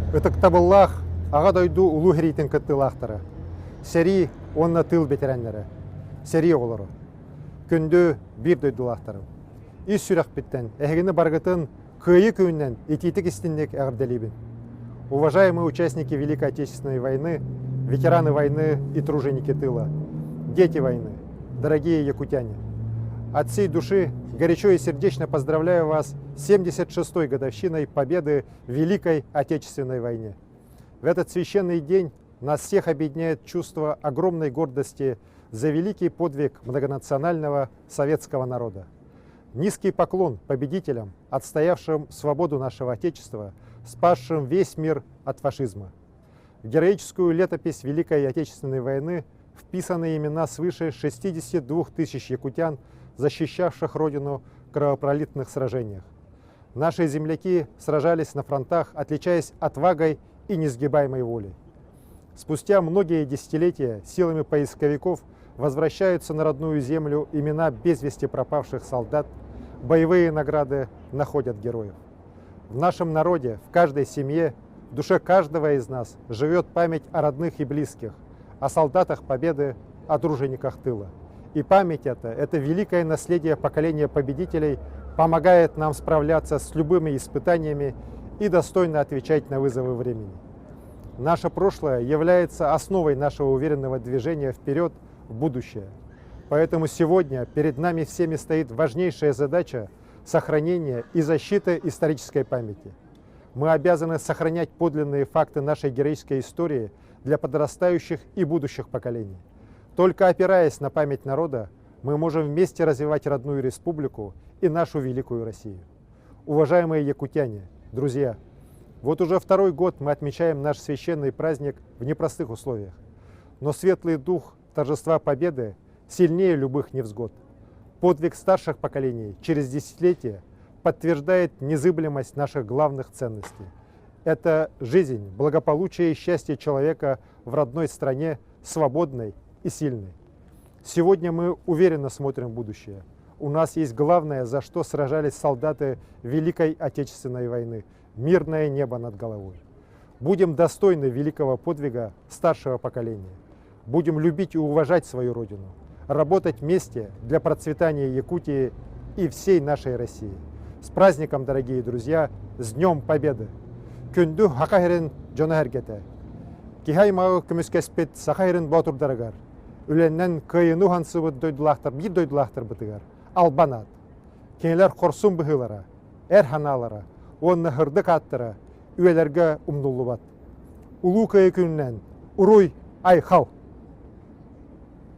Ытыктабыллах аға дойду улу херейтін кыттылақтары. Сери онна тыл бетерәнлері. Сери оғылыры. Күнді бір дойдулақтары. Ис сүрәк біттен, әхігіні барғытын күйі күйінен ететік істіндек әғірделейбін. Уважаемые участники Великой Отечественной войны, ветераны войны и труженики тыла, дети войны, дорогие якутяне, от всей души горячо и сердечно поздравляю вас с 76-й годовщиной победы в Великой Отечественной войне. В этот священный день нас всех объединяет чувство огромной гордости за великий подвиг многонационального советского народа. Низкий поклон победителям, отстоявшим свободу нашего Отечества, спасшим весь мир от фашизма. В героическую летопись Великой Отечественной войны вписаны имена свыше 62 тысяч якутян, защищавших Родину в кровопролитных сражениях. Наши земляки сражались на фронтах, отличаясь отвагой и несгибаемой волей. Спустя многие десятилетия силами поисковиков возвращаются на родную землю имена без вести пропавших солдат, боевые награды находят героев. В нашем народе, в каждой семье, в душе каждого из нас живет память о родных и близких, о солдатах Победы, о тружениках тыла. И память это великое наследие поколения победителей, помогает нам справляться с любыми испытаниями и достойно отвечать на вызовы времени. Наше прошлое является основой нашего уверенного движения вперед в будущее. Поэтому сегодня перед нами всеми стоит важнейшая задача сохранения и защиты исторической памяти. Мы обязаны сохранять подлинные факты нашей героической истории для подрастающих и будущих поколений. Только опираясь на память народа, мы можем вместе развивать родную республику и нашу великую Россию. Уважаемые якутяне, друзья, вот уже второй год мы отмечаем наш священный праздник в непростых условиях. Но светлый дух торжества Победы сильнее любых невзгод. Подвиг старших поколений через десятилетия подтверждает незыблемость наших главных ценностей. Это жизнь, благополучие и счастье человека в родной стране, свободной и сильной. Сегодня мы уверенно смотрим в будущее. У нас есть главное, за что сражались солдаты Великой Отечественной войны – мирное небо над головой. Будем достойны великого подвига старшего поколения. Будем любить и уважать свою Родину, работать вместе для процветания Якутии и всей нашей России. С праздником, дорогие друзья, с Днем Победы! Күнді хақайрын жона әргеті. Кихаймағы күміскеспет сақайрын батырдарығар. Үленнен күйіну хансыбы дойдылақтар, бір дойдылақтар бұтығар. Албанат. Кенелер қорсын бұғылара, әр ханалара, онны хырдық аттыра, үйелерге ұмдулы бат. Улу көй күннен, ұруй айхал.